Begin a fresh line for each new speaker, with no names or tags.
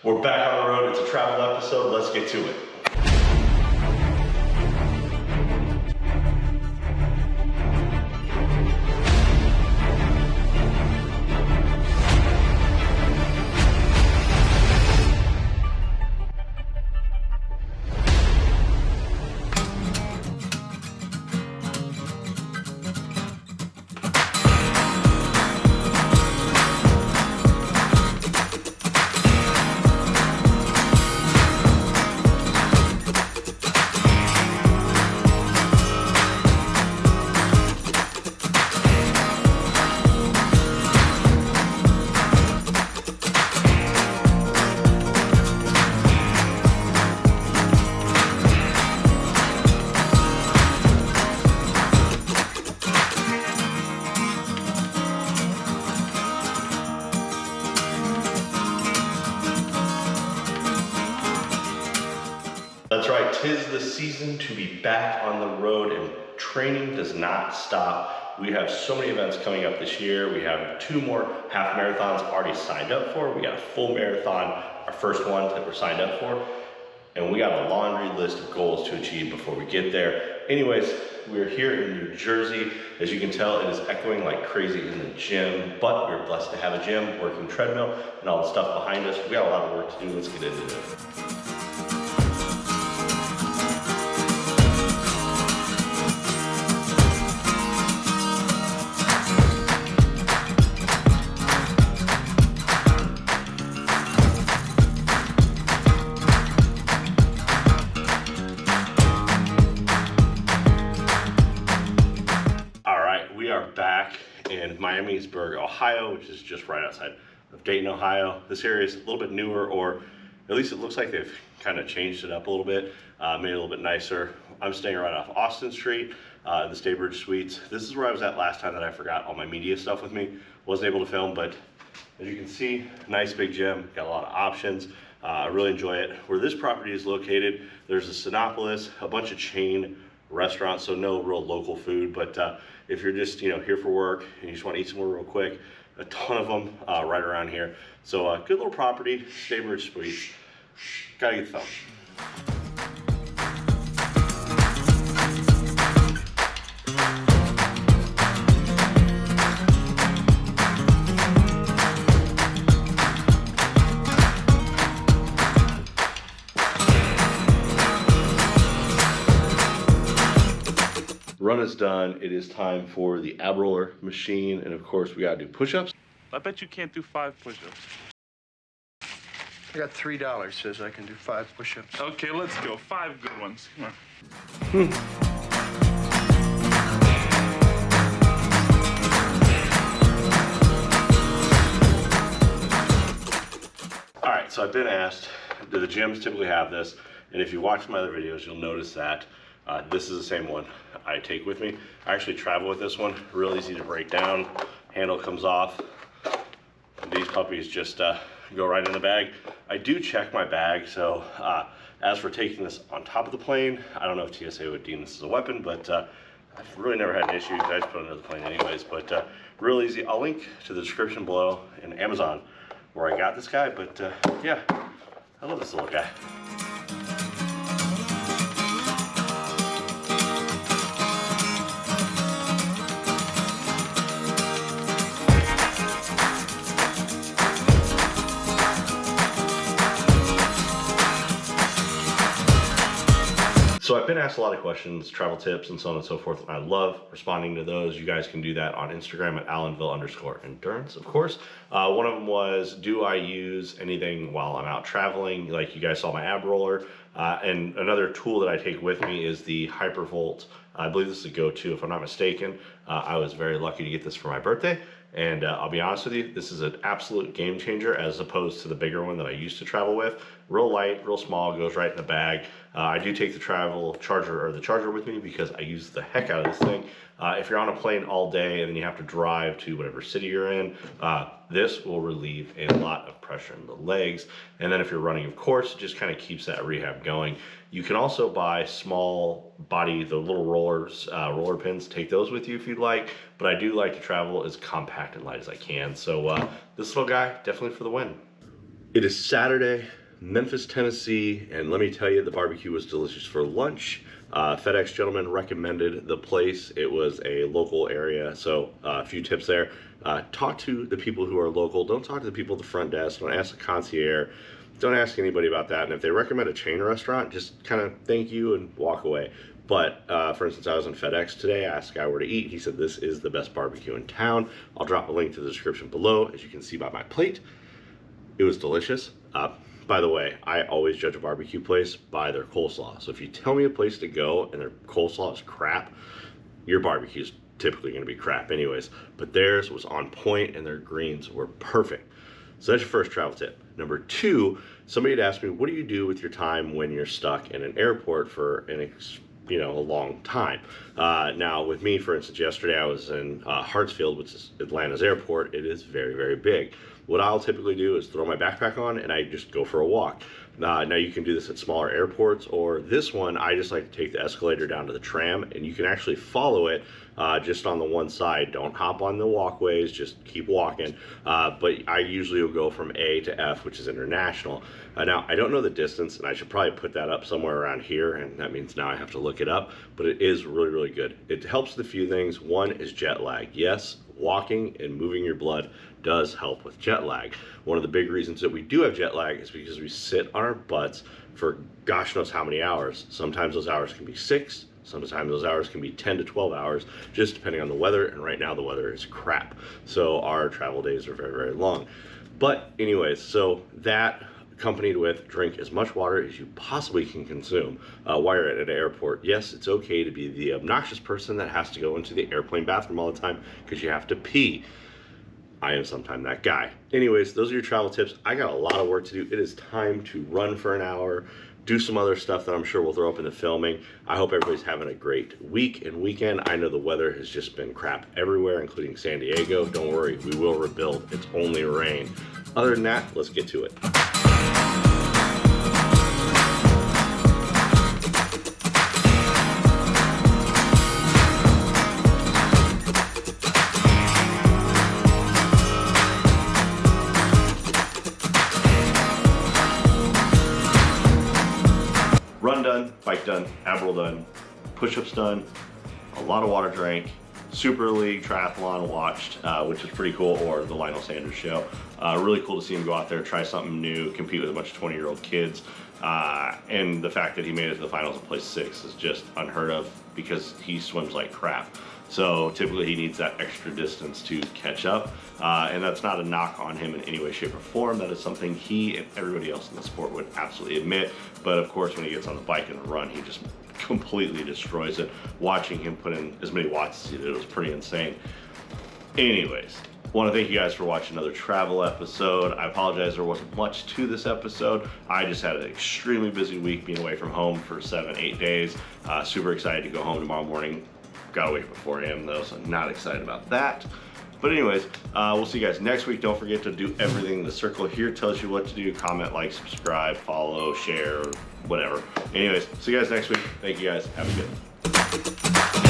We're back on the road. It's a travel episode. Let's get to it. That's right, 'tis the season to be back on the road, and training does not stop. We have so many events coming up this year. We have 2 more half marathons already signed up for. We got a full marathon, our first one that we're signed up for. And we got a laundry list of goals to achieve before we get there. Anyways, we're here in New Jersey. As you can tell, it is echoing like crazy in the gym, but we're blessed to have a gym, working treadmill, and all the stuff behind us. We got a lot of work to do. Let's get into it. Back in Miamisburg, Ohio, which is just right outside of Dayton, Ohio. This area is a little bit newer, or at least it looks like they've kind of changed it up a little bit, made it a little bit nicer. I'm staying right off Austin Street, in the Staybridge Suites. This is where I was at last time that I forgot all my media stuff with me. Wasn't able to film, but as you can see, nice big gym, got a lot of options. I really enjoy it. Where this property is located, there's a Sinopolis, a bunch of chain restaurants, so no real local food, but if you're just here for work and you just want to eat somewhere real quick, a ton of them right around here. So good little property, Staybridge Suites. Gotta get the film. Run is done. It is time for the ab roller machine, and of course we gotta do push-ups.
I bet you can't do 5 push-ups.
I got $3 says I can do 5 push-ups.
Okay, let's go. 5 good ones. Come on.
All right, so I've been asked, do the gyms typically have this? And if you watch my other videos, you'll notice that this is the same one I take with me. I actually travel with this one, real easy to break down. Handle comes off. These puppies just go right in the bag. I do check my bag, so as for taking this on top of the plane, I don't know if TSA would deem this as a weapon, but I've really never had an issue. I just put it under the plane anyways, but real easy. I'll link to the description below in Amazon where I got this guy, but yeah, I love this little guy. So I've been asked a lot of questions, travel tips, and so on and so forth. I love responding to those. You guys can do that on Instagram at Allenville_endurance, of course. One of them was, do I use anything while I'm out traveling? Like you guys saw my ab roller. And another tool that I take with me is the Hypervolt. I believe this is a go-to, if I'm not mistaken. I was very lucky to get this for my birthday. And I'll be honest with you, this is an absolute game changer as opposed to the bigger one that I used to travel with. Real light, real small, goes right in the bag. I do take the travel charger or the charger with me because I use the heck out of this thing. If you're on a plane all day and then you have to drive to whatever city you're in, this will relieve a lot of pressure in the legs. And then if you're running, of course, it just kind of keeps that rehab going. You can also buy small body, the little rollers, roller pins, take those with you if you'd like. But I do like to travel as compact and light as I can. So this little guy, definitely for the win. It is Saturday, Memphis, Tennessee, and let me tell you, the barbecue was delicious for lunch. FedEx gentleman recommended the place. It was a local area, so a few tips there. Talk to the people who are local. Don't talk to the people at the front desk. Don't ask the concierge. Don't ask anybody about that. And if they recommend a chain restaurant, just kind of thank you and walk away. But for instance, I was in FedEx today. I asked the guy where to eat. He said this is the best barbecue in town. I'll drop a link to the description below, as you can see by my plate. It was delicious. By the way, I always judge a barbecue place by their coleslaw. So if you tell me a place to go and their coleslaw is crap, your barbecue's typically going to be crap anyways. But theirs was on point and their greens were perfect. So that's your first travel tip. Number two, somebody had asked me, what do you do with your time when you're stuck in an airport for a long time? Now with me, for instance, yesterday I was in Hartsfield, which is Atlanta's airport. It is very, very big. What I'll typically do is throw my backpack on and I just go for a walk. Now you can do this at smaller airports, or this one, I just like to take the escalator down to the tram, and you can actually follow it just on the one side. Don't hop on the walkways, just keep walking. But I usually will go from A to F, which is international. Now, I don't know the distance, and I should probably put that up somewhere around here, and that means now I have to look it up, but it is really, really good. It helps with a few things. One is jet lag. Yes, walking and moving your blood does help with jet lag. One of the big reasons that we do have jet lag is because we sit on our butts for gosh knows how many hours. Sometimes those hours can be 6, sometimes those hours can be 10 to 12 hours, just depending on the weather, and right now the weather is crap. So our travel days are very, very long. But anyways, so that accompanied with drink as much water as you possibly can consume while you're at an airport. Yes, it's okay to be the obnoxious person that has to go into the airplane bathroom all the time because you have to pee. I am sometimes that guy. Anyways, those are your travel tips. I got a lot of work to do. It is time to run for an hour, do some other stuff that I'm sure we'll throw up in the filming. I hope everybody's having a great week and weekend. I know the weather has just been crap everywhere, including San Diego. Don't worry, we will rebuild. It's only rain. Other than that, let's get to it. Run done, bike done, ab roll done, push-ups done, a lot of water drank, Super League Triathlon watched, which is pretty cool, or the Lionel Sanders show. Really cool to see him go out there, try something new, compete with a bunch of 20-year-old kids. And the fact that he made it to the finals and placed 6th is just unheard of because he swims like crap. So typically he needs that extra distance to catch up. And that's not a knock on him in any way, shape, or form. That is something he and everybody else in the sport would absolutely admit. But of course, when he gets on the bike and the run, he just completely destroys it. Watching him put in as many watts as he did was pretty insane. Anyways, want to thank you guys for watching another travel episode. I apologize there wasn't much to this episode. I just had an extremely busy week being away from home for 7-8 days. Super excited to go home tomorrow morning. Gotta wake up at 4 a.m. though, so I'm not excited about that. But anyways, we'll see you guys next week. Don't forget to do everything. The circle here tells you what to do. Comment, like, subscribe, follow, share, whatever. Anyways, see you guys next week. Thank you guys. Have a good one.